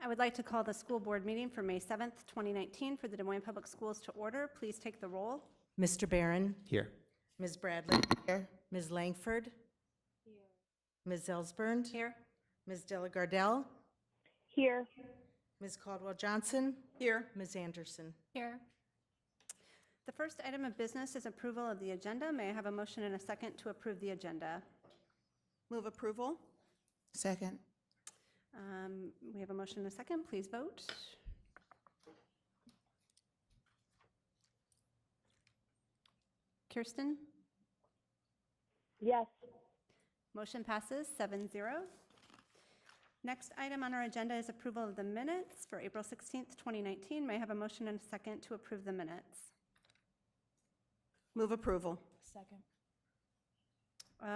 I would like to call the school board meeting for May 7th, 2019 for the Des Moines Public Schools to order. Please take the roll. Mr. Barron? Here. Ms. Bradley? Here. Ms. Langford? Here. Ms. Ellsbernd? Here. Ms. Delagardelle? Here. Ms. Caldwell-Johnson? Here. Ms. Anderson? Here. The first item of business is approval of the agenda. May I have a motion and a second to approve the agenda? Move approval. Second. We have a motion and a second. Please vote. Kirsten? Yes. Motion passes 7-0. Next item on our agenda is approval of the minutes for April 16th, 2019. May I have a motion and a second to approve the minutes? Move approval. Second.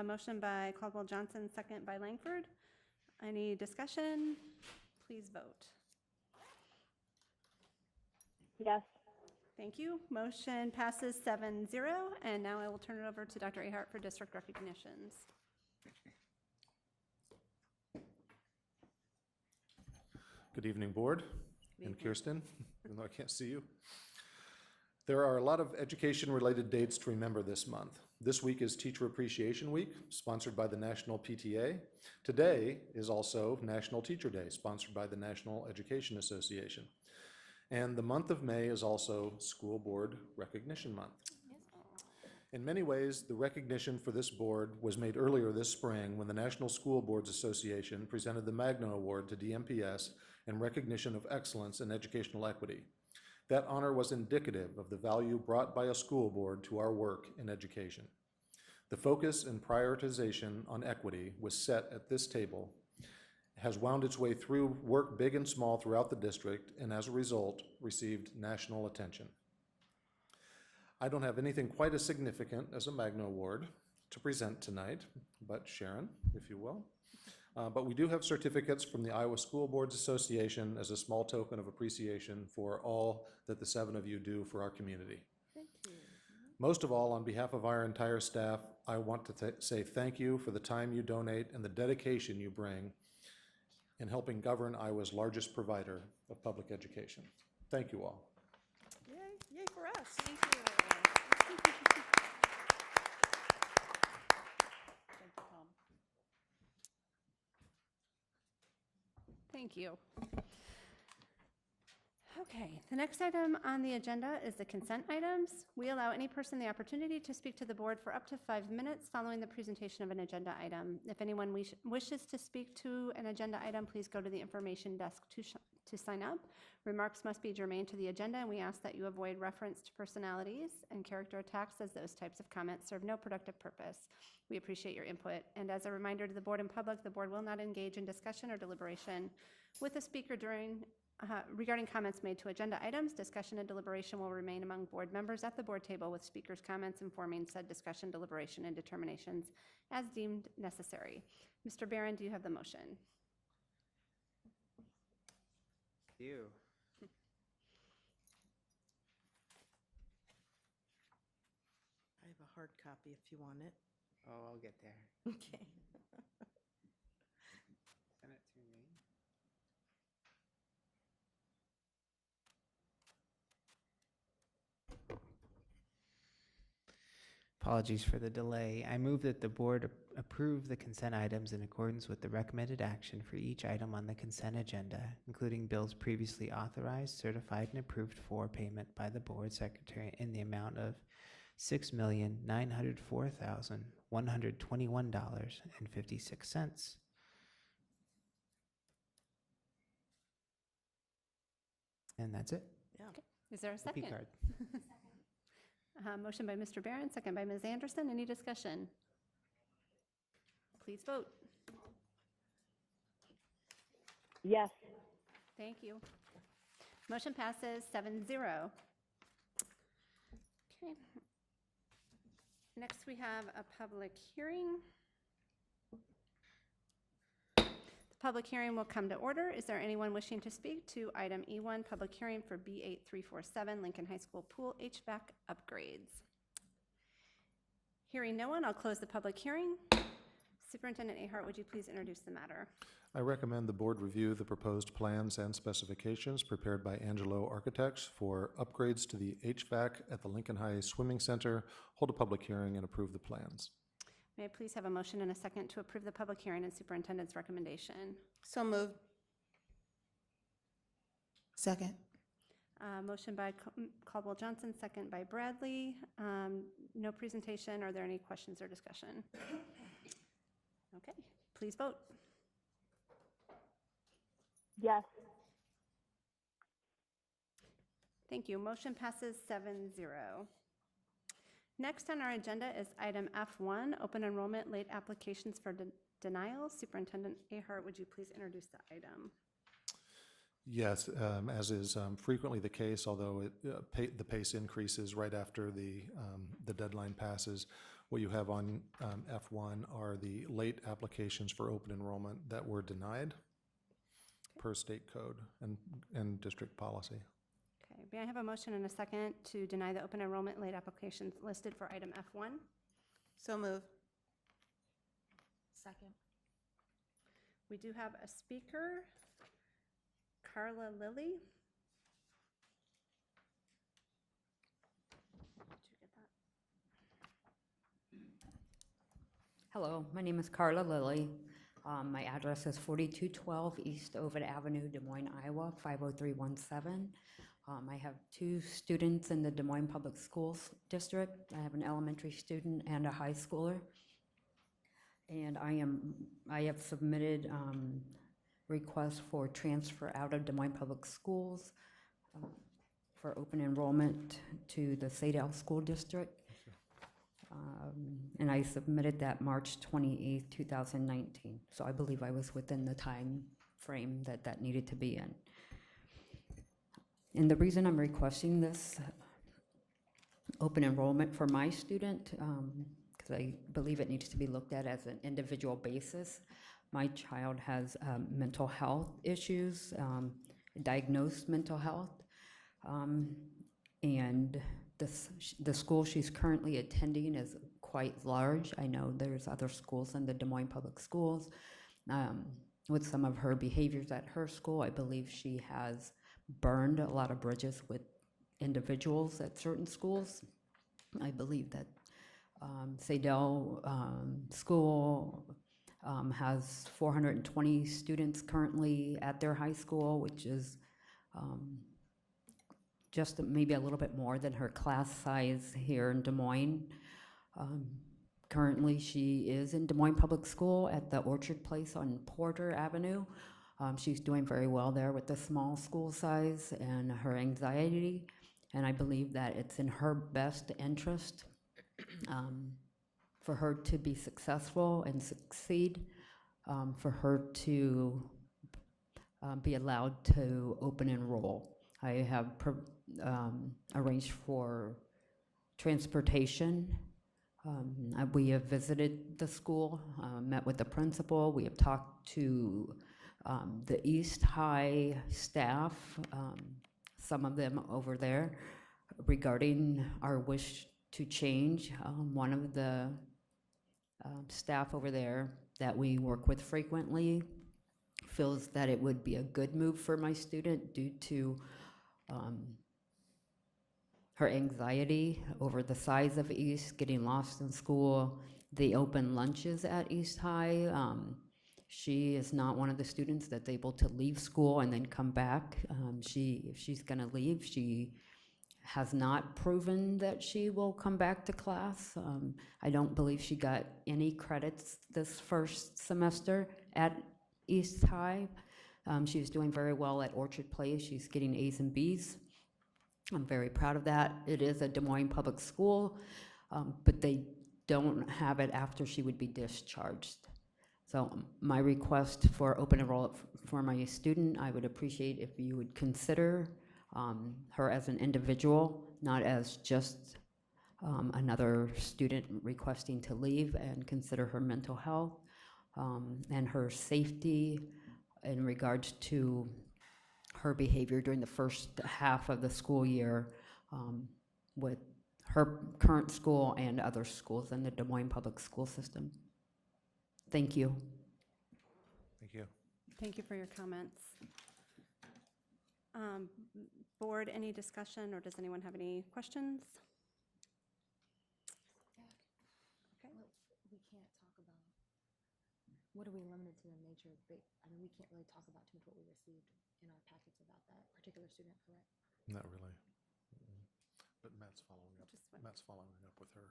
Motion by Caldwell-Johnson, second by Langford. Any discussion? Please vote. Yes. Thank you. Motion passes 7-0. And now I will turn it over to Dr. Ahart for district recognitions. Good evening, board, and Kirsten, even though I can't see you. There are a lot of education-related dates to remember this month. This week is Teacher Appreciation Week, sponsored by the National PTA. Today is also National Teacher Day, sponsored by the National Education Association. And the month of May is also School Board Recognition Month. In many ways, the recognition for this board was made earlier this spring when the National School Boards Association presented the Magna Award to DMPS in recognition of excellence in educational equity. That honor was indicative of the value brought by a school board to our work in education. The focus and prioritization on equity was set at this table, has wound its way through work big and small throughout the district, and as a result, received national attention. I don't have anything quite as significant as a Magna Award to present tonight, but Sharon, if you will. But we do have certificates from the Iowa School Boards Association as a small token of appreciation for all that the 7 of you do for our community. Thank you. Most of all, on behalf of our entire staff, I want to say thank you for the time you donate and the dedication you bring in helping govern Iowa's largest provider of public education. Thank you all. Yay, yay for us. Thank you. Thank you. Okay, the next item on the agenda is the consent items. We allow any person the opportunity to speak to the board for up to 5 minutes following the presentation of an agenda item. If anyone wishes to speak to an agenda item, please go to the information desk to sign up. Remarks must be germane to the agenda, and we ask that you avoid reference to personalities and character attacks, as those types of comments serve no productive purpose. We appreciate your input. And as a reminder to the board and public, the board will not engage in discussion or deliberation with the speaker regarding comments made to agenda items. Discussion and deliberation will remain among board members at the board table, with speakers' comments informing said discussion, deliberation, and determinations as deemed necessary. Mr. Barron, do you have the motion? You. I have a hard copy if you want it. Oh, I'll get there. Okay. Send it to me. Apologies for the delay. I move that the board approve the consent items in accordance with the recommended action for each item on the consent agenda, including bills previously authorized, certified, and approved for payment by the board secretary in the amount of $6,904,121.56. And that's it. Yeah. Okay. Is there a second? P-card. Motion by Mr. Barron, second by Ms. Anderson. Any discussion? Please vote. Yes. Thank you. Motion passes 7-0. Okay. Next, we have a public hearing. The public hearing will come to order. Is there anyone wishing to speak to item E1, public hearing for B8347 Lincoln High School pool HVAC upgrades? Hearing no one, I'll close the public hearing. Superintendent Ahart, would you please introduce the matter? I recommend the board review the proposed plans and specifications prepared by Angelo Architects for upgrades to the HVAC at the Lincoln High Swimming Center, hold a public hearing, and approve the plans. May I please have a motion and a second to approve the public hearing and superintendent's recommendation? So moved. Second. Motion by Caldwell Johnson, second by Bradley. No presentation. Are there any questions or discussion? Okay, please vote. Yes. Thank you. Motion passes 7-0. Next on our agenda is item F1, open enrollment late applications for denial. Superintendent Ahart, would you please introduce the item? Yes, as is frequently the case, although the pace increases right after the deadline passes. What you have on F1 are the late applications for open enrollment that were denied per state code and district policy. Okay, may I have a motion and a second to deny the open enrollment late applications listed for item F1? So moved. Second. We do have a speaker, Carla Lilly. Did you get that? Hello, my name is Carla Lilly. My address is 4212 East Ovid Avenue, Des Moines, Iowa, 50317. I have 2 students in the Des Moines Public Schools District. I have an elementary student and a high schooler. And I have submitted requests for transfer out of Des Moines Public Schools for open enrollment to the Sadell School District. And I submitted that March 28th, 2019. So I believe I was within the time frame that needed to be in. And the reason I'm requesting this open enrollment for my student, because I believe it needs to be looked at as an individual basis. My child has mental health issues, diagnosed mental health, and the school she's currently attending is quite large. I know there's other schools in the Des Moines Public Schools. With some of her behaviors at her school, I believe she has burned a lot of bridges with individuals at certain schools. I believe that Sadell School has 420 students currently at their high school, which is just maybe a little bit more than her class size here in Des Moines. Currently, she is in Des Moines Public School at the Orchard Place on Porter Avenue. She's doing very well there with the small school size and her anxiety, and I believe that it's in her best interest for her to be successful and succeed, for her to be allowed to open enroll. I have arranged for transportation. We have visited the school, met with the principal. We have talked to the East High staff, some of them over there, regarding our wish to change. One of the staff over there that we work with frequently feels that it would be a good move for my student due to her anxiety over the size of East, getting lost in school, the open lunches at East High. She is not one of the students that's able to leave school and then come back. If she's gonna leave, she has not proven that she will come back to class. I don't believe she got any credits this first semester at East High. She was doing very well at Orchard Place. She's getting A's and B's. I'm very proud of that. It is a Des Moines public school, but they don't have it after she would be discharged. So my request for open enrollment for my student, I would appreciate if you would consider her as an individual, not as just another student requesting to leave, and consider her mental health and her safety in regards to her behavior during the first half of the school year with her current school and other schools in the Des Moines public school system. Thank you. Thank you. Thank you for your comments. Board, any discussion, or does anyone have any questions? Okay. We can't talk about, what are we limited to in nature? I mean, we can't really talk about too much what we received in our packets about that particular student, correct? Not really. But Matt's following up. Just wait. Matt's following up with her.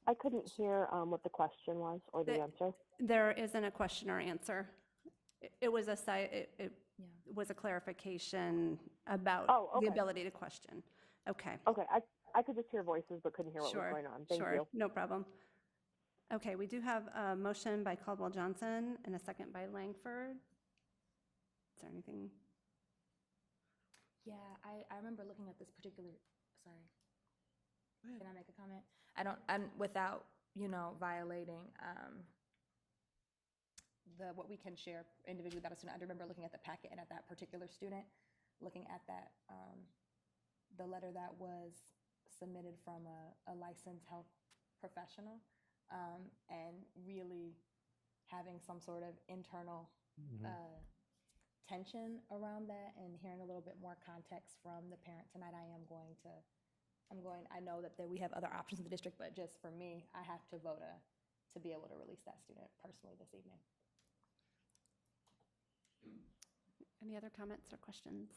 I couldn't hear what the question was or the answer. There isn't a question or answer. It was a it Yeah. was a clarification about Oh, the okay. ability to question. Okay. Okay, I could just hear voices but couldn't hear what was going on. Thank Sure, you. no problem. Okay, we do have a motion by Caldwell Johnson and a second by Langford. Is there anything? Yeah, I remember looking at this particular, sorry. Can I make a comment? I'm without, violating, what we can share individually about a student. I remember looking at the packet and at that particular student, looking at that, the letter that was submitted from a licensed health professional, and really having some sort of internal tension around that, and hearing a little bit more context from the parent tonight. I know that we have other options in the district, but just for me, I have to vote to be able to release that student personally this evening. Any other comments or questions?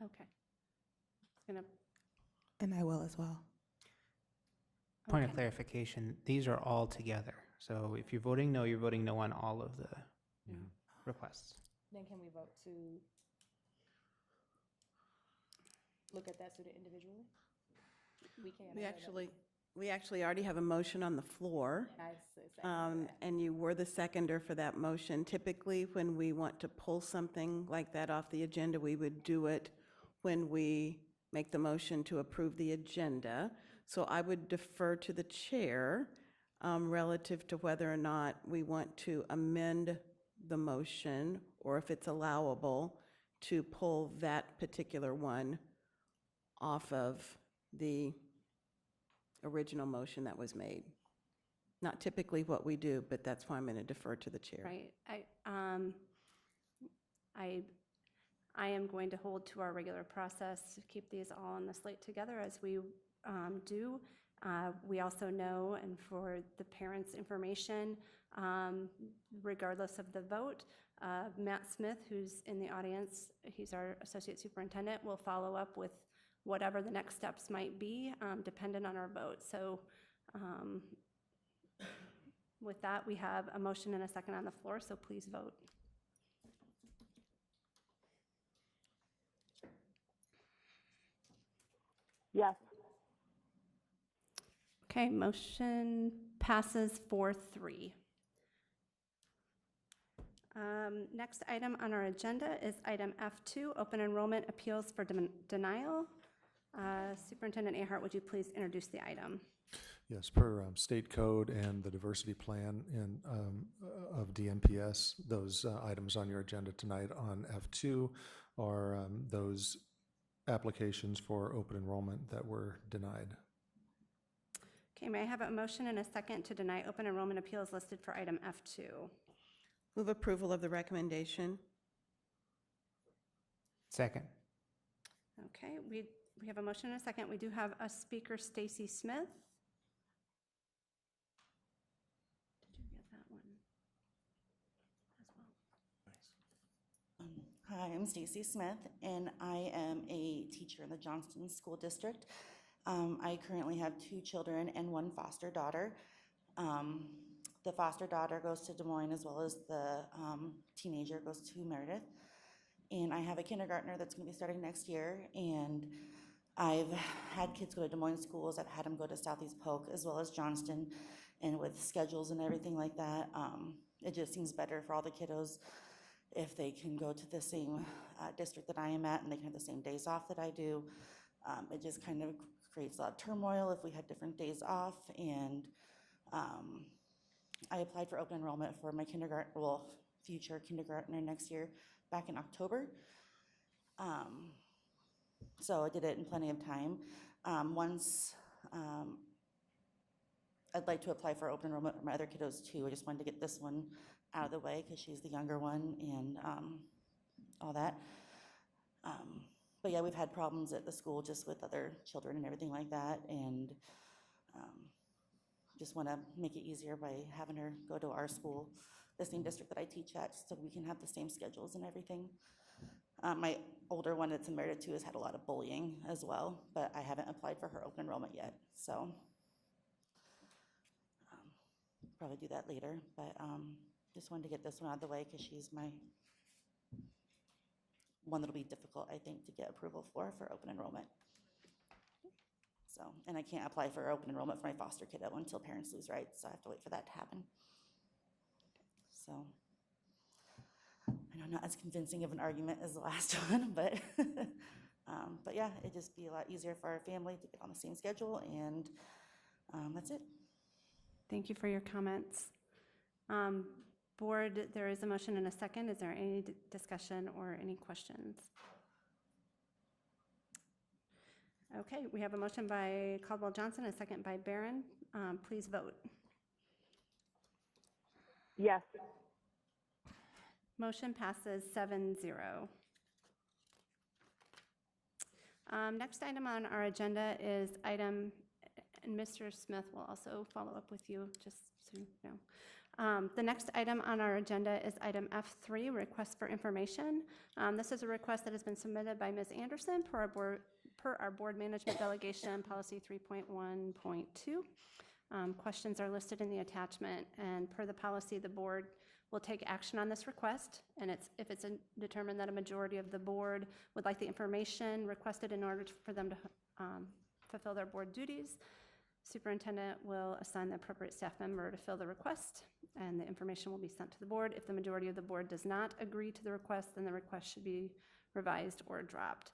Okay. And I will as well. Point of Okay. clarification, these are all together. So if you're voting no on all of the requests. Then can we vote to look at that student individually? We can. We actually already have a motion on the floor, and you were the seconder for that motion. Typically, when we want to pull something like that off the agenda, we would do it when we make the motion to approve the agenda. So I would defer to the chair relative to whether or not we want to amend the motion, or if it's allowable to pull that particular one off of the original motion that was made. Not typically what we do, but that's why I'm going to defer to the chair. Right. I am going to hold to our regular process to keep these all on the slate together as we do. We also know, and for the parents' information, regardless of the vote, Matt Smith, who's in the audience, he's our associate superintendent, will follow up with whatever the next steps might be, dependent on our vote. So with that, we have a motion and a second on the floor, so please vote. Yes. Okay, motion passes 4-3. Next item on our agenda is item F2, open enrollment appeals for denial. Superintendent Ahart, would you please introduce the item? Yes, per state code and the diversity plan of DMPS, those items on your agenda tonight on F2 are those applications for open enrollment that were denied. Okay, may I have a motion and a second to deny open enrollment appeals listed for item F2? Move approval of the recommendation. Second. Okay, we have a motion and a second. We do have a speaker, Stacy Smith. Did you get that one as well? Hi, I'm Stacy Smith, and I am a teacher in the Johnston School District. I currently have 2 children and 1 foster daughter. The foster daughter goes to Des Moines, as well as the teenager goes to Meredith. And I have a kindergartner that's going to be starting next year, and I've had kids go to Des Moines schools. I've had them go to Southeast Polk as well as Johnston, and with schedules and everything like that, it just seems better for all the kiddos if they can go to the same district that I am at, and they can have the same days off that I do. It just kind of creates a lot of turmoil if we had different days off, and I applied for open enrollment for my future kindergartner next year back in October. So I did it in plenty of time. Once I'd like to apply for open enrollment for my other kiddos too. I just wanted to get this one out of the way because she's the younger one and all that. But yeah, we've had problems at the school just with other children and everything like that, and just want to make it easier by having her go to our school, the same district that I teach at, so we can have the same schedules and everything. My older one that's emerited to has had a lot of bullying as well, but I haven't applied for her open enrollment yet, so probably do that later. But just wanted to get this one out of the way because she's my one that'll be difficult, I think, to get approval for open enrollment. So, and I can't apply for open enrollment for my foster kiddo until parents lose rights, so I have to wait for that to happen. So, I know not as convincing of an argument as the last one, but yeah, it'd just be a lot easier for our family to get on the same schedule, and that's it. Thank you for your comments. Board, there is a motion and a second. Is there any discussion or any questions? Okay, we have a motion by Caldwell Johnson, a second by Barron. Please vote. Yes. Motion passes 7-0. Next item on our agenda is item, and Mr. Smith will also follow up with you, just so you know. The next item on our agenda is item F3, request for information. This is a request that has been submitted by Ms. Anderson per our board management delegation policy 3.1.2. Questions are listed in the attachment, and per the policy, the board will take action on this request, and if it's determined that a majority of the board would like the information requested in order for them to fulfill their board duties, superintendent will assign the appropriate staff member to fill the request, and the information will be sent to the board. If the majority of the board does not agree to the request, then the request should be revised or dropped.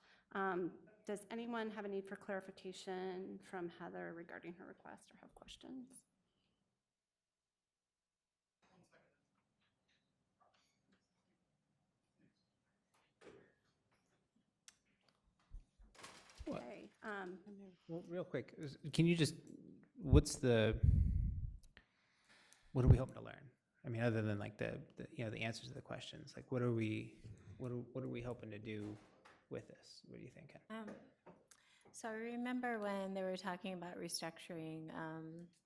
Does anyone have a need for clarification from Heather regarding her request or have questions? Okay. Well, real quick, can you just, what are we hoping to learn? I mean, other than like the answers to the questions, like what are we hoping to do with this? What are you thinking? So I remember when they were talking about restructuring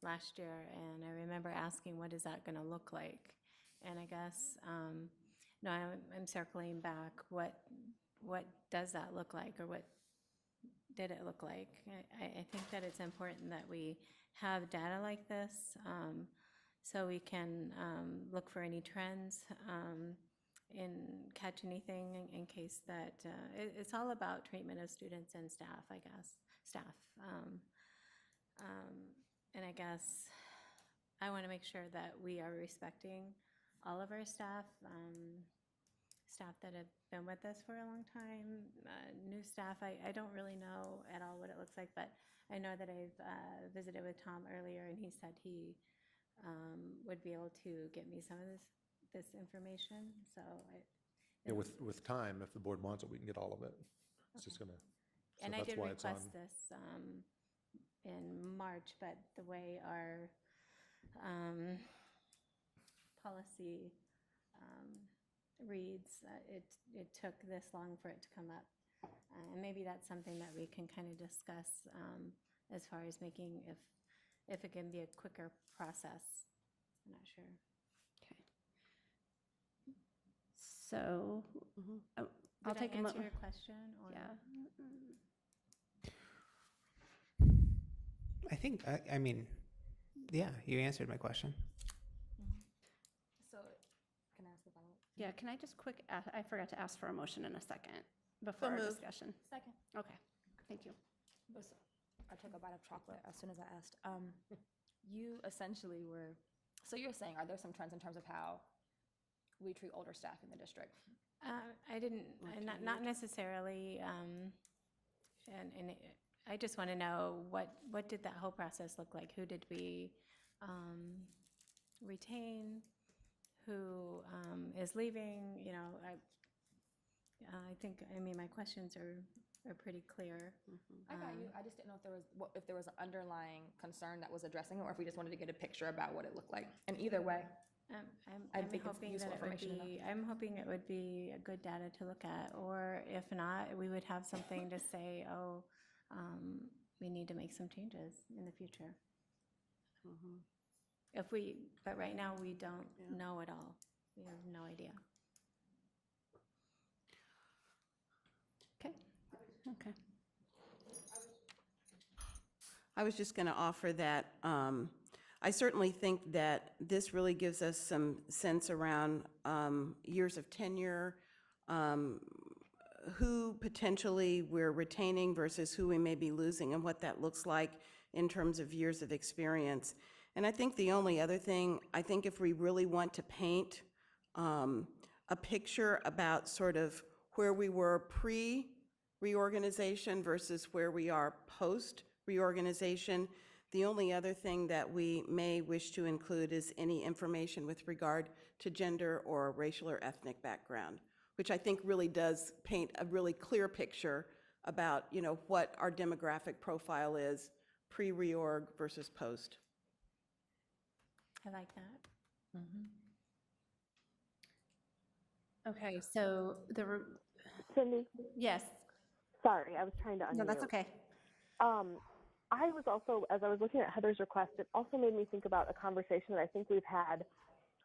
last year, and I remember asking, what is that going to look like? And I guess, no, I'm circling back. What does that look like, or what did it look like? I think that it's important that we have data like this so we can look for any trends and catch anything in case that it's all about treatment of students and staff, I guess, and I guess I want to make sure that we are respecting all of our staff, staff that have been with us for a long time, new staff. I don't really know at all what it looks like, but I know that I've visited with Tom earlier, and he said he would be able to get me some of this information. So Yeah, with time, if the board wants it, we can get all of it. It's just gonna. So and I that's did why it's request on. this in March, but the way our policy reads, it took this long for it to come up. And maybe that's something that we can kind of discuss as far as making, if it can be a quicker process. I'm not sure. Okay. So I'll Did take I a answer your question? Or? Yeah. I think, I mean, yeah, you answered my question. So, can I ask a follow-up? Yeah, can I just I forgot to ask for a motion in a second before our discussion. Second. Okay, thank you. I took a bite of chocolate as soon as I asked. You essentially were, so you're saying, are there some trends in terms of how we treat older staff in the district? I didn't, not necessarily, and I just want to know what did that whole process look like? Who did we retain? Who is leaving? You know, I think, I mean, my questions are are pretty clear. I got you. I just didn't know if there was an underlying concern that was addressing it, or if we just wanted to get a picture about what it looked like. And either way, I I'm think it's hoping useful that it would information to know. be, I'm hoping it would be a good data to look at, or if not, we would have something to say, oh, we need to make some changes in the future. But right now, we don't know at all. We have no idea. Okay, okay. I was just going to offer that I certainly think that this really gives us some sense around years of tenure, who potentially we're retaining versus who we may be losing, and what that looks like in terms of years of experience. And I think the only other thing, I think if we really want to paint a picture about sort of where we were pre-reorganization versus where we are post-reorganization, the only other thing that we may wish to include is any information with regard to gender or racial or ethnic background, which I think really does paint a really clear picture about, you know, what our demographic profile is pre-reorg versus post. I like that. Okay, so Cindy, yes, sorry, I was trying to unmute. no, that's okay. I was also, as I was looking at Heather's request, it also made me think about a conversation that I think we've had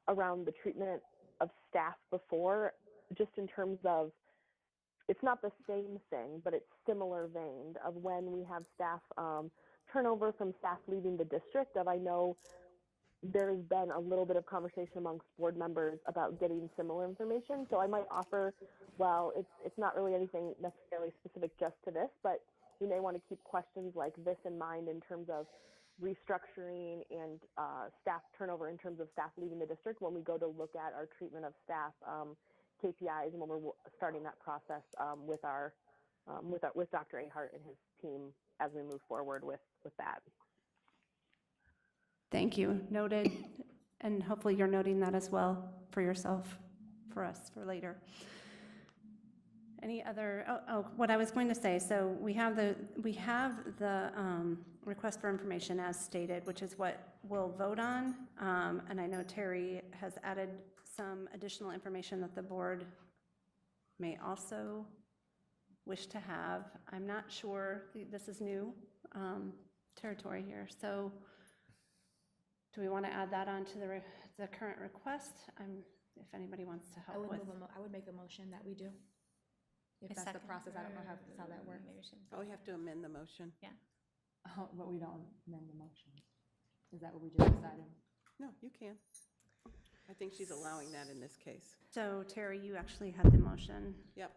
around the treatment of staff before, just in terms of, it's not the same thing, but it's similar vein of when we have staff turnover from staff leaving the district. I know there's been a little bit of conversation amongst board members about getting similar information. So I might offer, well, it's not really anything necessarily specific just to this, but you may want to keep questions like this in mind in terms of restructuring and staff turnover in terms of staff leaving the district when we go to look at our treatment of staff KPIs and when we're starting that process with Dr. Ahart and his team as we move forward with that. Thank you, noted, and hopefully you're noting that as well for yourself, for us, for later. Any other, what I was going to say, so we have the request for information as stated, which is what we'll vote on, and I know Terry has added some additional information that the board may also wish to have. I'm not sure, this is new territory here, so do we want to add that on to the current request? If anybody wants to help with. I would make a motion that we do. If that's the process, I don't know how that works. Oh, we have to amend the motion. Yeah. Oh, but we don't amend the motion. Is that what we just decided? No, you can. I think she's allowing that in this case. So Terry, you actually had the motion. Yep.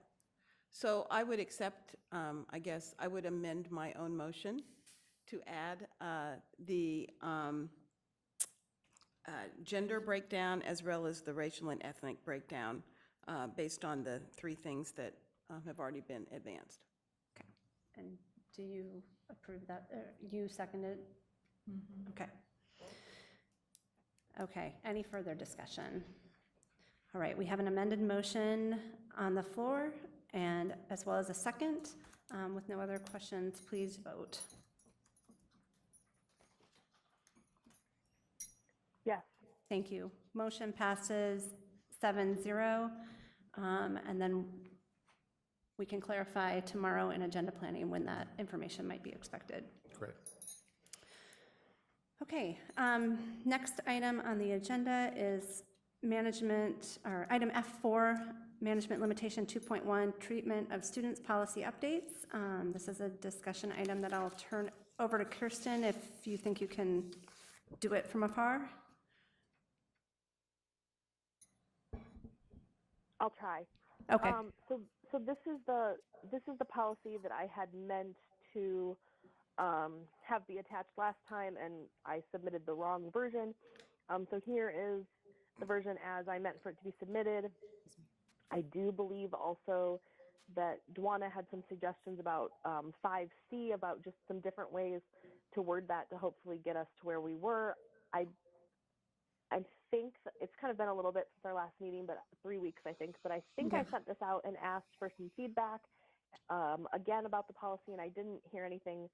So I would accept, I guess, I would amend my own motion to add the gender breakdown as well as the racial and ethnic breakdown based on the three things that have already been advanced. Okay. And do you approve that? You seconded? Mm-hmm. Okay. Okay. Any further discussion? All right. We have an amended motion on the floor and as well as a second. With no other questions, please vote. Yes. Thank you. Motion passes 7-0. And then we can clarify tomorrow in agenda planning when that information might be expected. Great. Okay, next item on the agenda is management, or item F4, Management Limitation 2.1, Treatment of Students Policy Updates. This is a discussion item that I'll turn over to Kirsten if you think you can do it from afar. I'll try. Okay. So this is the policy that I had meant to have be attached last time, and I submitted the wrong version. So here is the version as I meant for it to be submitted. I do believe also that Dwana had some suggestions about 5C, about just some different ways to word that to hopefully get us to where we were. I think it's kind of been a little bit since our last meeting, but 3 weeks, I think. But I think I sent this out and asked for some feedback, again about the policy, and I didn't hear anything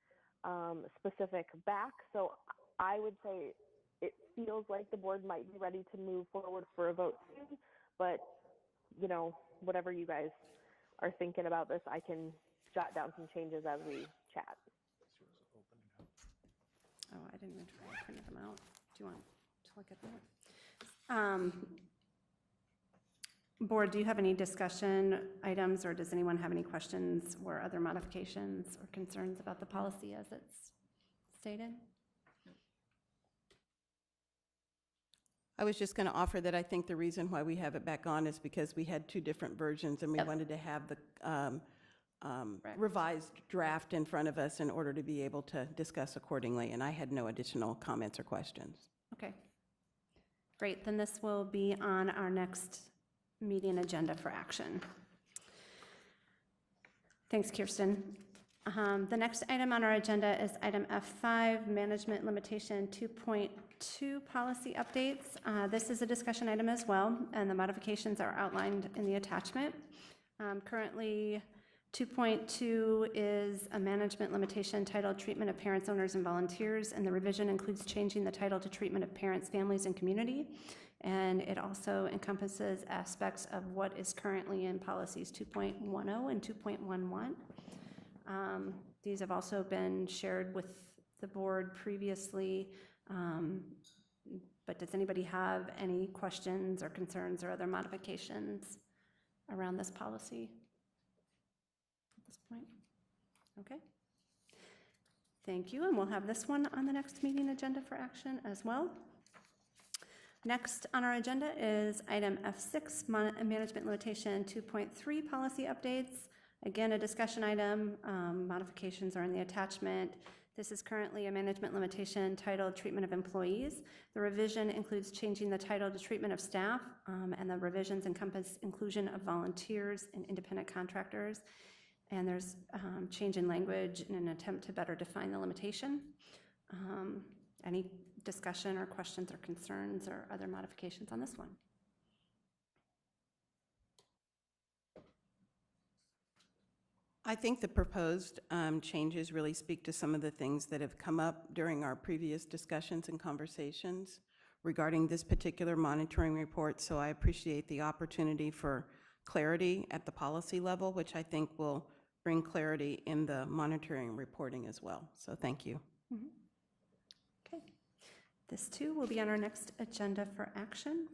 specific back. So I would say it feels like the board might be ready to move forward for a vote soon, but you know, whatever you guys are thinking about this, I can jot down some changes as we chat. Oh, I didn't even try to print them out. Do you want to look at that? Board, do you have any discussion items, or does anyone have any questions or other modifications or concerns about the policy as it's stated? I was just going to offer that I think the reason why we have it back on is because we had two different versions, and we wanted to have the revised draft in front of us in order to be able to discuss accordingly, and I had no additional comments or questions. Okay. Great, then this will be on our next meeting agenda for action. Thanks, Kirsten. The next item on our agenda is item F5, Management Limitation 2.2 Policy Updates. This is a discussion item as well, and the modifications are outlined in the attachment. Currently, 2.2 is a management limitation titled Treatment of Parents, Owners, and Volunteers, and the revision includes changing the title to Treatment of Parents, Families, and Community. And it also encompasses aspects of what is currently in policies 2.10 and 2.11. These have also been shared with the board previously, but does anybody have any questions or concerns or other modifications around this policy at this point? Okay. Thank you, and we'll have this one on the next meeting agenda for action as well. Next on our agenda is item F6, Management Limitation 2.3 Policy Updates. Again, a discussion item. Modifications are in the attachment. This is currently a management limitation titled Treatment of Employees. The revision includes changing the title to Treatment of Staff, and the revisions encompass inclusion of volunteers and independent contractors. And there's change in language in an attempt to better define the limitation. Any discussion or questions or concerns or other modifications on this one? I think the proposed changes really speak to some of the things that have come up during our previous discussions and conversations regarding this particular monitoring report. So I appreciate the opportunity for clarity at the policy level, which I think will bring clarity in the monitoring reporting as well. So thank you. Mm-hmm. Okay. This too will be on our next agenda for action.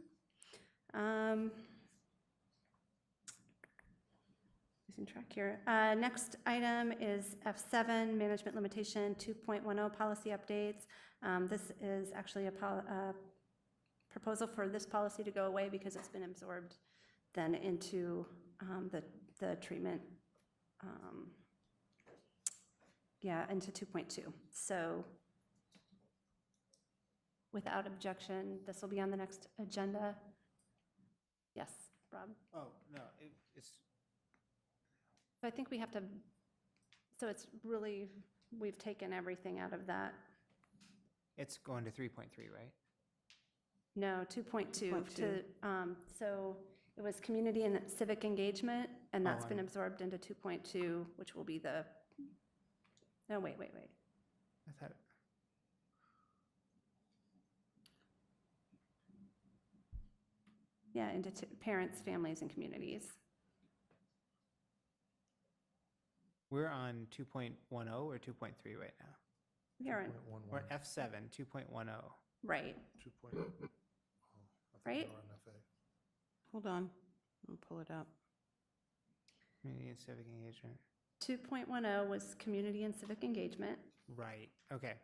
Losing track here. Next item is F7, Management Limitation 2.10 Policy Updates. This is actually a proposal for this policy to go away because it's been absorbed then into the treatment, into 2.2. So without objection, this will be on the next agenda. Yes, Rob? Oh, no, it's... So I think we have to, so it's really, we've taken everything out of that. It's going to 3.3, right? No, 2.2 to, so it was community and civic engagement, and that's been absorbed into 2.2, which will be the, no, wait. I thought... Yeah, into parents, families, and communities. We're on 2.10 or 2.3 right now? We are in, We're F7, 2.10. right, 2.0. right? Hold on, I'll pull it up. Community and civic engagement. 2.10 was community and civic engagement. Right, okay.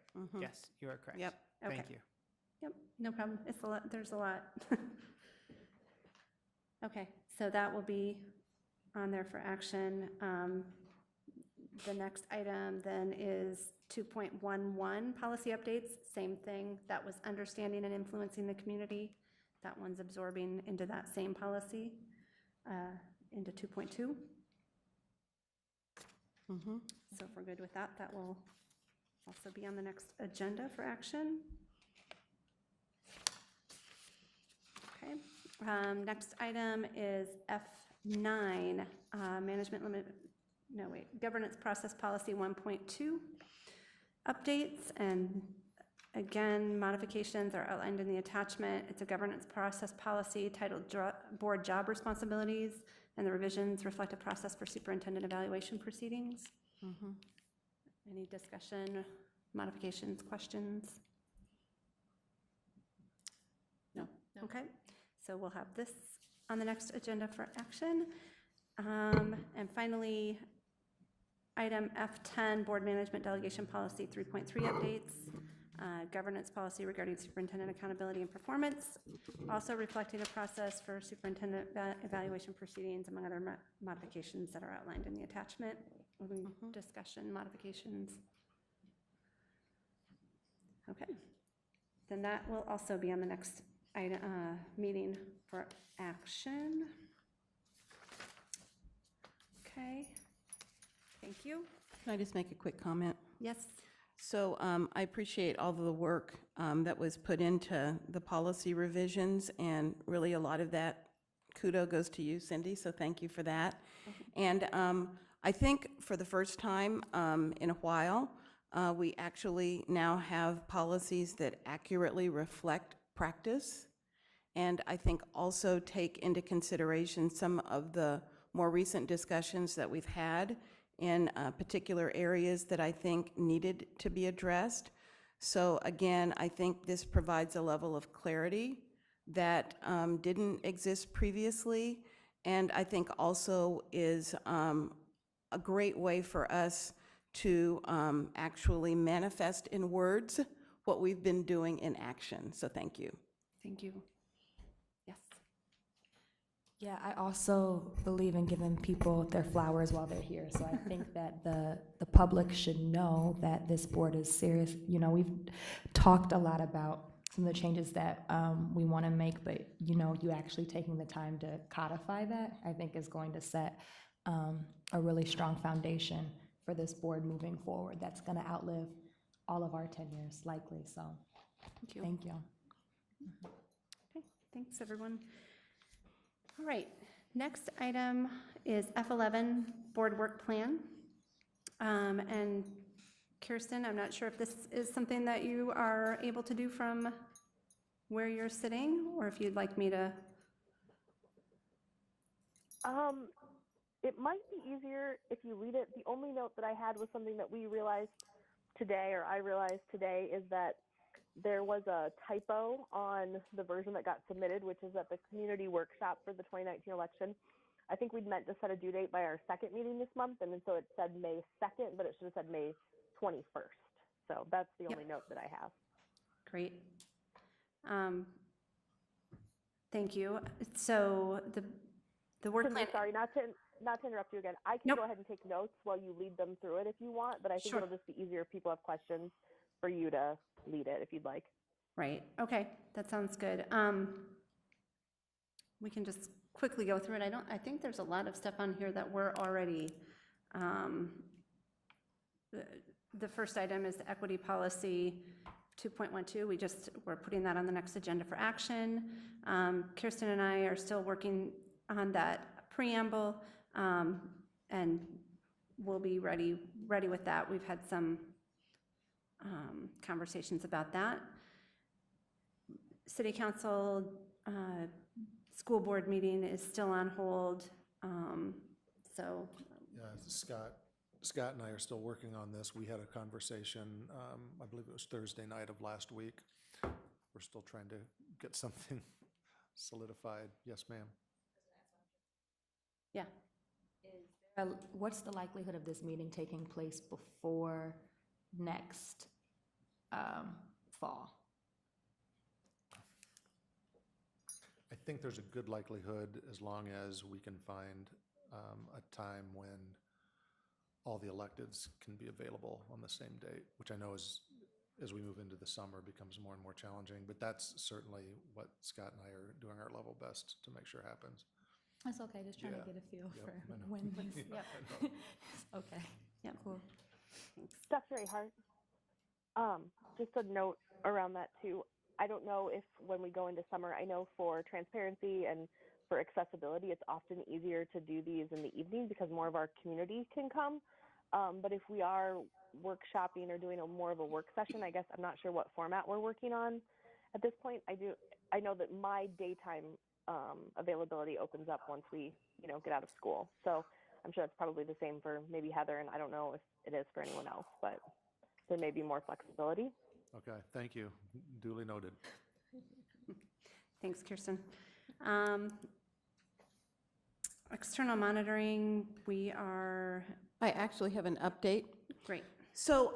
Yes, you are correct. Yep. Thank Okay. you. Yep, no problem. It's a lot, there's a lot. Okay, so that will be on there for action. The next item then is 2.11, policy updates, same thing. That was understanding and influencing the community. That one's absorbing into that same policy, into 2.2. So if we're good with that, that will also be on the next agenda for action. Okay. Next item is F9, management no, wait, governance process policy 1.2 updates, and again, modifications are outlined in the attachment. It's a governance process policy titled Board Job Responsibilities, and the revisions reflect a process for superintendent evaluation proceedings. Any discussion, modifications, questions? No? Okay, so we'll have this on the next agenda for action. And finally, item F10, Board Management Delegation Policy 3.3 updates, governance policy regarding superintendent accountability and performance, also reflecting a process for superintendent evaluation proceedings, among other modifications that are outlined in the attachment. Discussion, modifications. Okay, then that will also be on the next item, meeting for action. Okay, thank you. Can I just make a quick comment? Yes. So I appreciate all of the work that was put into the policy revisions, and really a lot of that kudo goes to you, Cindy, so thank you for that. And I think for the first time in a while, we actually now have policies that accurately reflect practice, and I think also take into consideration some of the more recent discussions that we've had in particular areas that I think needed to be addressed. So again, I think this provides a level of clarity that didn't exist previously, and I think also is a great way for us to actually manifest in words what we've been doing in action. So thank you. Thank you. Yes. Yeah, I also believe in giving people their flowers while they're here. So I think that the public should know that this board is serious. You know, we've talked a lot about some of the changes that we want to make, but you know, you actually taking the time to codify that, I think is going to set a really strong foundation for this board moving forward. That's going to outlive all of our tenures, likely. So Thank you. thank you. Okay, thanks, everyone. All right, next item is F11, Board Work Plan. And Kirsten, I'm not sure if this is something that you are able to do from where you're sitting, or if you'd like me to. It might be easier if you read it. The only note that I had was something that we realized today, or I realized today, is that there was a typo on the version that got submitted, which is that the community workshop for the 2019 election, I think we'd meant to set a due date by our second meeting this month, and so it said May 2nd, but it should have said May 21st. So that's the only note that I have. Great. Thank you. So the work plan. Sorry, not to interrupt you again. I can go ahead and take notes while you lead them through it if you want, but I think it'll just be easier if people have questions for you to lead it if you'd like. Right. Okay. That sounds good. We can just quickly go through it. I think there's a lot of stuff on here that we're already, the first item is the equity policy 2.12. We're putting that on the next agenda for action. Kirsten and I are still working on that preamble, and we'll be ready with that. We've had some conversations about that. City Council school board meeting is still on hold. So Yeah, Scott and I are still working on this. We had a conversation, I believe it was Thursday night of last week. We're still trying to get something solidified. Yes, ma'am. yeah. What's the likelihood of this meeting taking place before next fall? I think there's a good likelihood, as long as we can find a time when all the electeds can be available on the same date, which I know as we move into the summer becomes more and more challenging, but that's certainly what Scott and I are doing our level best to make sure happens. That's okay, just trying to get a feel for I know. when these. Yeah, I know. Okay. Yep. Cool. That's very hard. Just a note around that too. I don't know if when we go into summer, I know for transparency and for accessibility, it's often easier to do these in the evening because more of our community can come. But if we are workshopping or doing more of a work session, I guess I'm not sure what format we're working on at this point. I know that my daytime availability opens up once we, get out of school. So I'm sure it's probably the same for maybe Heather, and I don't know if it is for anyone else, but there may be more flexibility. Okay, thank you. Duly noted. Thanks, Kirsten. External monitoring, I actually have an update. great. So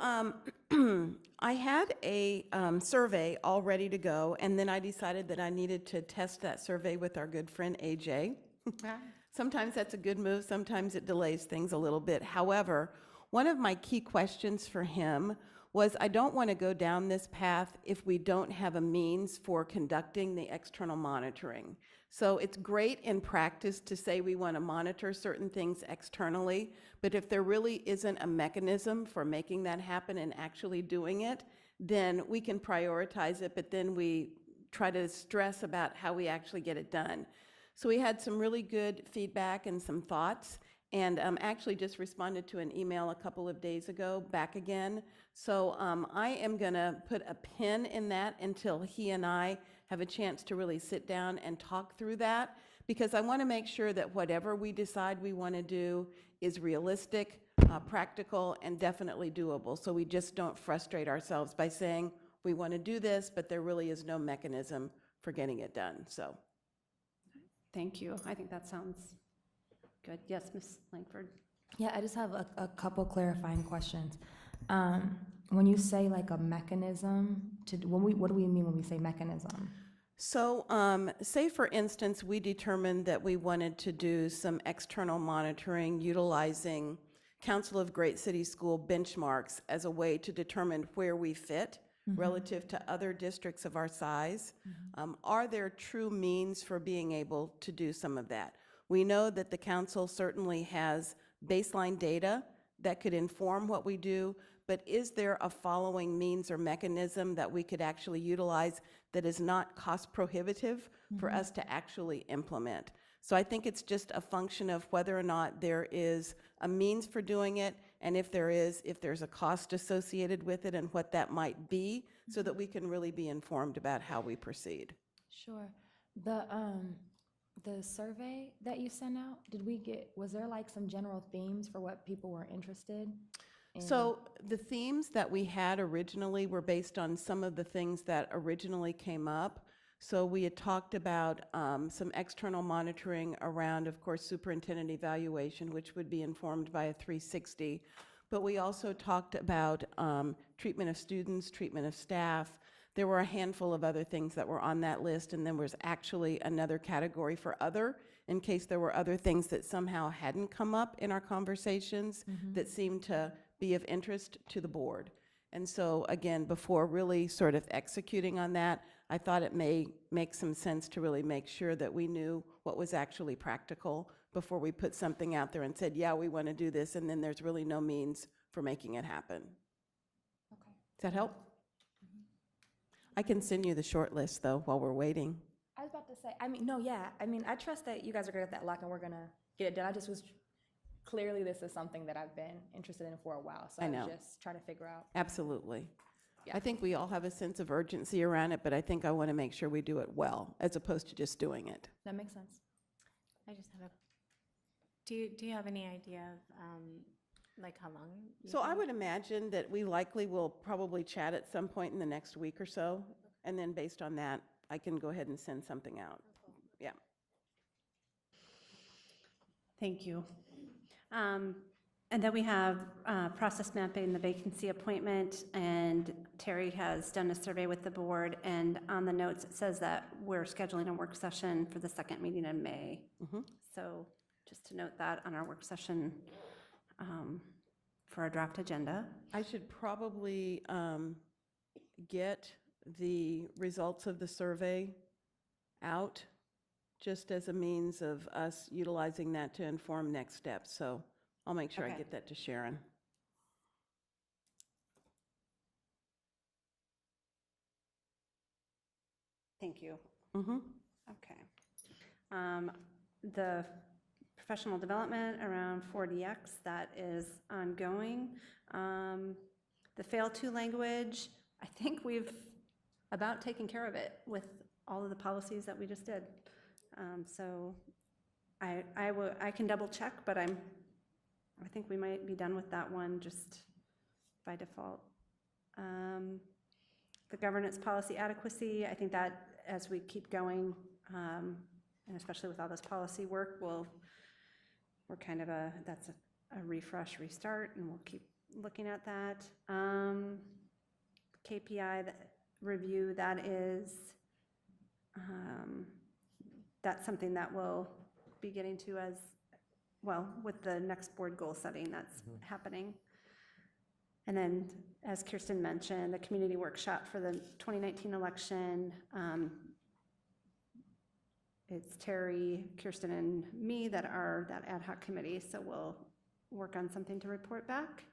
I had a survey all ready to go, and then I decided that I needed to test that survey with our good friend AJ. Sometimes that's a good move, sometimes it delays things a little bit. However, one of my key questions for him was, I don't want to go down this path if we don't have a means for conducting the external monitoring. So it's great in practice to say we want to monitor certain things externally, but if there really isn't a mechanism for making that happen and actually doing it, then we can prioritize it, but then we try to stress about how we actually get it done. So we had some really good feedback and some thoughts, and actually just responded to an email a couple of days ago back again. So I am going to put a pin in that until he and I have a chance to really sit down and talk through that, because I want to make sure that whatever we decide we want to do is realistic, practical, and definitely doable. So we just don't frustrate ourselves by saying we want to do this, but there really is no mechanism for getting it done. So. Thank you. I think that sounds good. Yes, Ms. Langford. Yeah, I just have a couple clarifying questions. When you say like a mechanism, what do we mean when we say mechanism? So say, for instance, we determined that we wanted to do some external monitoring utilizing Council of Great City School benchmarks as a way to determine where we fit relative to other districts of our size. Are there true means for being able to do some of that? We know that the council certainly has baseline data that could inform what we do, but is there a following means or mechanism that we could actually utilize that is not cost prohibitive for us to actually implement? So I think it's just a function of whether or not there is a means for doing it, and if there's a cost associated with it and what that might be, so that we can really be informed about how we proceed. Sure. The survey that you sent out, was there like some general themes for what people were interested in? So the themes that we had originally were based on some of the things that originally came up. So we had talked about some external monitoring around, of course, superintendent evaluation, which would be informed by a 360. But we also talked about treatment of students, treatment of staff. There were a handful of other things that were on that list, and then there was actually another category for other, in case there were other things that somehow hadn't come up in our conversations that seemed to be of interest to the board. And so again, before really sort of executing on that, I thought it may make some sense to really make sure that we knew what was actually practical before we put something out there and said, yeah, we want to do this, and then there's really no means for making it happen. Okay. Does that help? I can send you the short list, though, while we're waiting. I was about to say, I trust that you guys are good at that lock and we're gonna get it done. I just was, clearly this is something that I've been interested in for a while, so I was just trying to figure out. Absolutely. Yeah. I think we all have a sense of urgency around it, but I think I want to make sure we do it well, as opposed to just doing it. That makes sense. I just have do you have any idea of like how long? So I would imagine that we likely will probably chat at some point in the next week or so, and then based on that, I can go ahead and send something out. Yeah. Thank you. And then we have process mapping the vacancy appointment, and Terry has done a survey with the board, and on the notes it says that we're scheduling a work session for the second meeting in May. So just to note that on our work session for our draft agenda. I should probably get the results of the survey out, just as a means of us utilizing that to inform next steps. So I'll make sure I get that to Sharon. Thank you. Mm-hmm. Okay. The professional development around 4DX, that is ongoing. The Fail 2 language, I think we've about taken care of it with all of the policies that we just did. So I can double check, but I think we might be done with that one just by default. The governance policy adequacy, I think that as we keep going, and especially with all this policy work, we're kind of that's a refresh, restart, and we'll keep looking at that. KPI review, that's something that we'll be getting to as well with the next board goal setting that's happening. And then, as Kirsten mentioned, the community workshop for the 2019 election, it's Terry, Kirsten, and me that are that ad hoc committee, so we'll work on something to report back.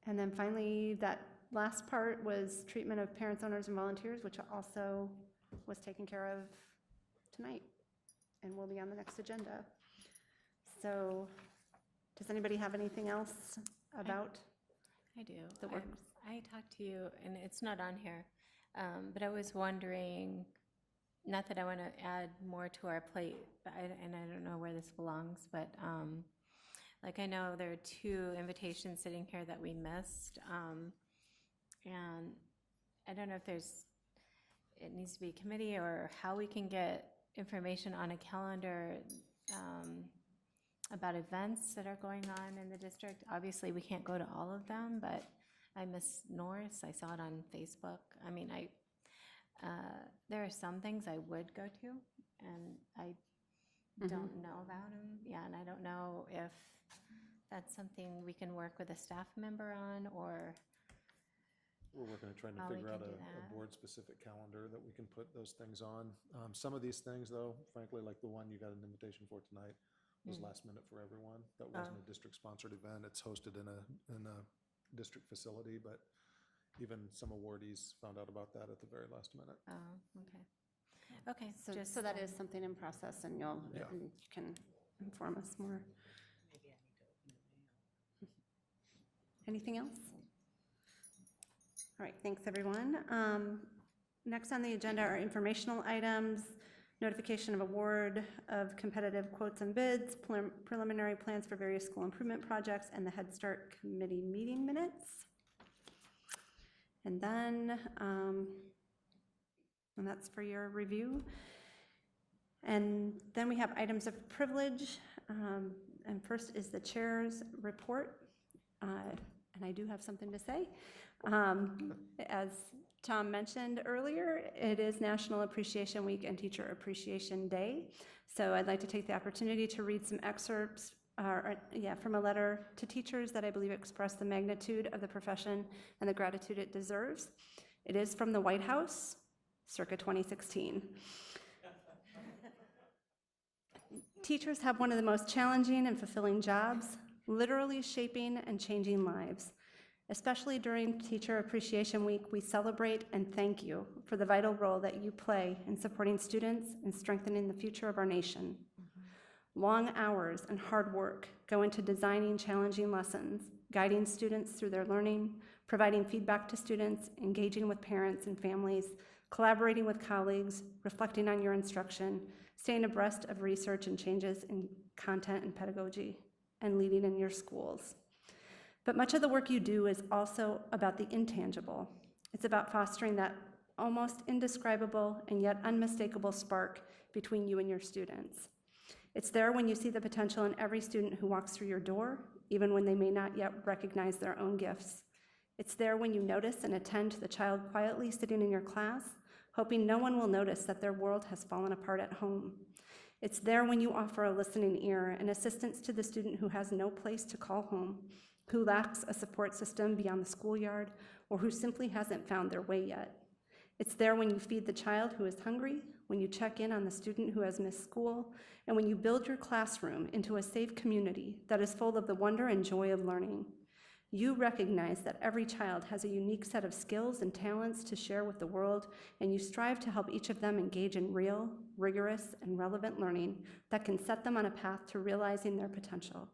And then finally, that last part was treatment of parents, owners, and volunteers, which also was taken care of tonight and will be on the next agenda. So does anybody have anything else about? I do. The work. I talked to you, and it's not on here, but I was wondering, not that I want to add more to our plate, but and I don't know where this belongs, but like I know there are 2 invitations sitting here that we missed, and I don't know if it needs to be a committee or how we can get information on a calendar about events that are going on in the district. Obviously, we can't go to all of them, but I miss Norris. I saw it on Facebook. I mean, there are some things I would go to, and I don't know about them. Yeah, and I don't know if that's something we can work with a staff member on, or We're working on trying to how we figure out can do a that. board-specific calendar that we can put those things on. Some of these things, though, frankly, like the one you got an invitation for tonight, was last minute for everyone. That wasn't a district-sponsored event. It's hosted in a district facility, but even some awardees found out about that at the very last minute. Oh, okay. Okay, So that is something in process, and you can inform us more. Anything else? All right, thanks, everyone. Next on the agenda are informational items, notification of award of competitive quotes and bids, preliminary plans for various school improvement projects, and the Head Start Committee meeting minutes. And then, and that's for your review. And then we have items of privilege. And first is the chair's report. And I do have something to say. As Tom mentioned earlier, it is National Appreciation Week and Teacher Appreciation Day. So I'd like to take the opportunity to read some excerpts from a letter to teachers that I believe express the magnitude of the profession and the gratitude it deserves. It is from the White House, circa 2016. Teachers have one of the most challenging and fulfilling jobs, literally shaping and changing lives. Especially during Teacher Appreciation Week, we celebrate and thank you for the vital role that you play in supporting students and strengthening the future of our nation. Long hours and hard work go into designing challenging lessons, guiding students through their learning, providing feedback to students, engaging with parents and families, collaborating with colleagues, reflecting on your instruction, staying abreast of research and changes in content and pedagogy, and leading in your schools. But much of the work you do is also about the intangible. It's about fostering that almost indescribable and yet unmistakable spark between you and your students. It's there when you see the potential in every student who walks through your door, even when they may not yet recognize their own gifts. It's there when you notice and attend to the child quietly sitting in your class, hoping no one will notice that their world has fallen apart at home. It's there when you offer a listening ear and assistance to the student who has no place to call home, who lacks a support system beyond the schoolyard, or who simply hasn't found their way yet. It's there when you feed the child who is hungry, when you check in on the student who has missed school, and when you build your classroom into a safe community that is full of the wonder and joy of learning. You recognize that every child has a unique set of skills and talents to share with the world, and you strive to help each of them engage in real, rigorous, and relevant learning that can set them on a path to realizing their potential.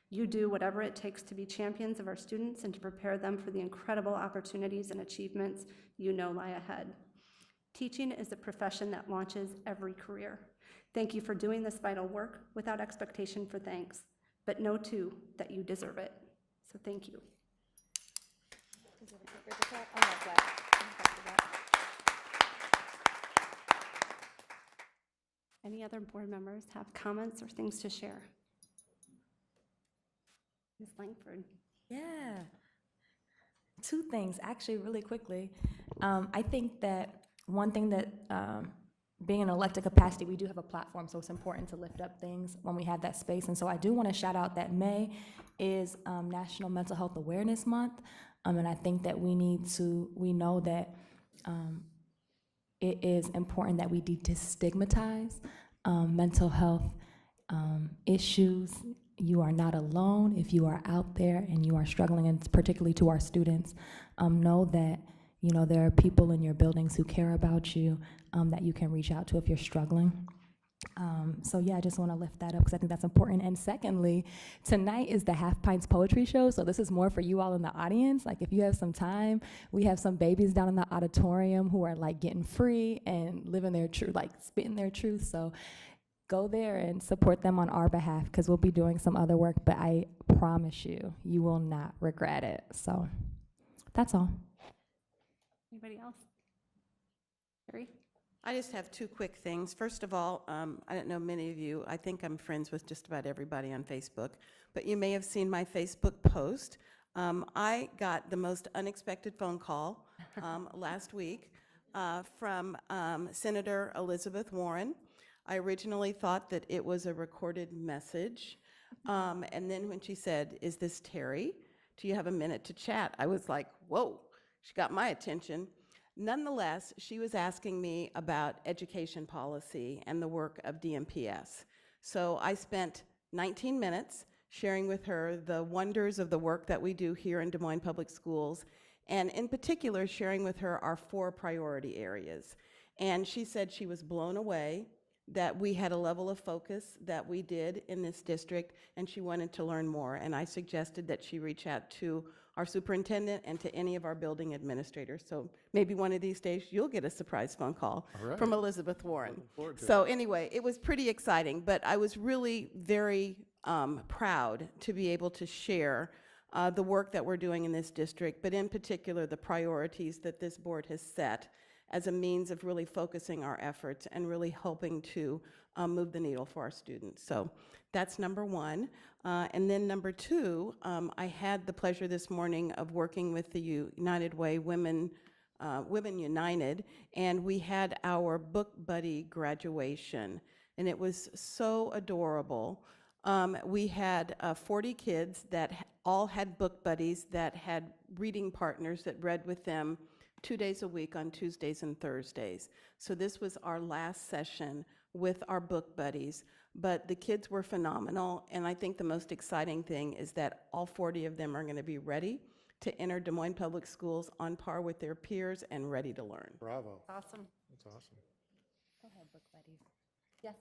You do whatever it takes to be champions of our students and to prepare them for the incredible opportunities and achievements you know lie ahead. Teaching is a profession that launches every career. Thank you for doing this vital work without expectation for thanks, but know too that you deserve it. So thank you. Any other board members have comments or things to share? Ms. Langford. Yeah. Two things, actually, really quickly. I think that one thing that being in an elected capacity, we do have a platform, so it's important to lift up things when we have that space. And so I do want to shout out that May is National Mental Health Awareness Month. And I think that we know that it is important that we destigmatize mental health issues. You are not alone. If you are out there and you are struggling, and particularly to our students, know that there are people in your buildings who care about you, that you can reach out to if you're struggling. So yeah, I just want to lift that up because I think that's important. And secondly, tonight is the Half Pints Poetry Show, so this is more for you all in the audience. Like, if you have some time, we have some babies down in the auditorium who are like getting free and living their truth, like spitting their truth. So go there and support them on our behalf because we'll be doing some other work, but I promise you, you will not regret it. So that's all. Anybody else? Carrie? I just have two quick things. First of all, I don't know many of you, I think I'm friends with just about everybody on Facebook, but you may have seen my Facebook post. I got the most unexpected phone call last week from Senator Elizabeth Warren. I originally thought that it was a recorded message, and then when she said, "Is this Terry? Do you have a minute to chat?" I was like, whoa, she got my attention. Nonetheless, she was asking me about education policy and the work of DMPS. So I spent 19 minutes sharing with her the wonders of the work that we do here in Des Moines Public Schools, and in particular, sharing with her our 4 priority areas. And she said she was blown away that we had a level of focus that we did in this district, and she wanted to learn more. And I suggested that she reach out to our superintendent and to any of our building administrators. So maybe one of these days you'll get a surprise phone call from Elizabeth Warren. So anyway, it was pretty exciting, but I was really very proud to be able to share the work that we're doing in this district, but in particular the priorities that this board has set as a means of really focusing our efforts and really helping to move the needle for our students. So that's number one. And then number two, I had the pleasure this morning of working with the United Way Women United, and we had our book buddy graduation, and it was so adorable. We had 40 kids that all had book buddies that had reading partners that read with them 2 days a week on Tuesdays and Thursdays. So this was our last session with our book buddies, but the kids were phenomenal, and I think the most exciting thing is that all 40 of them are going to be ready to enter Des Moines Public Schools on par with their peers and ready to learn. Bravo. Awesome. That's awesome. Go ahead, book buddies. Yes.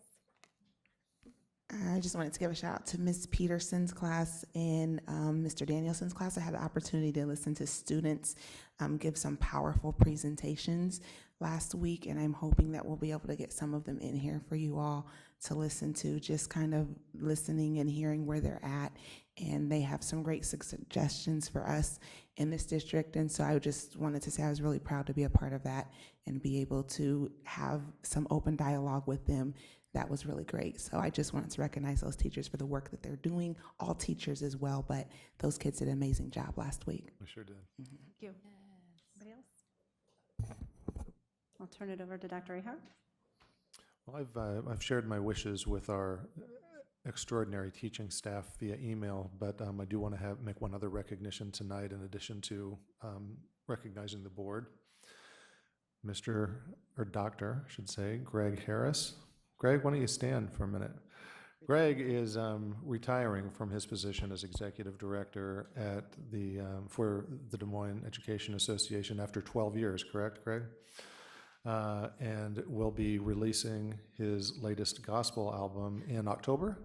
I just wanted to give a shout out to Ms. Peterson's class and Mr. Danielson's class. I had the opportunity to listen to students give some powerful presentations last week, and I'm hoping that we'll be able to get some of them in here for you all to listen to, just kind of listening and hearing where they're at. And they have some great suggestions for us in this district. And so I just wanted to say I was really proud to be a part of that and be able to have some open dialogue with them. That was really great. So I just wanted to recognize those teachers for the work that they're doing, all teachers as well, but those kids did an amazing job last week. We sure did. Thank you. Anybody else? I'll turn it over to Dr. Ahart. Well, I've shared my wishes with our extraordinary teaching staff via email, but I do want to make one other recognition tonight in addition to recognizing the board. Dr. I should say, Greg Harris. Greg, why don't you stand for a minute? Greg is retiring from his position as executive director at the, for the Des Moines Education Association after 12 years, correct, Greg? And will be releasing his latest gospel album in October.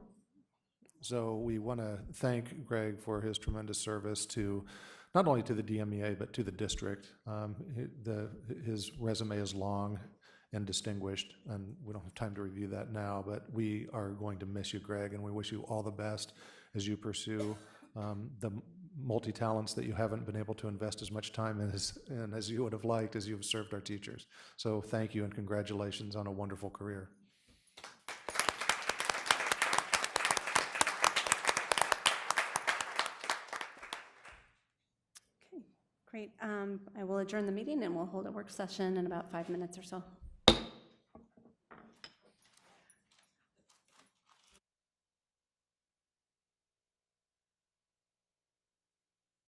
So we want to thank Greg for his tremendous service to, not only to the DMEA, but to the district. His resume is long and distinguished, and we don't have time to review that now, but we are going to miss you, Greg, and we wish you all the best as you pursue the multi-talents that you haven't been able to invest as much time in as you would have liked as you've served our teachers. So thank you and congratulations on a wonderful career. Okay, great. I will adjourn the meeting and we'll hold a work session in about 5 minutes or so.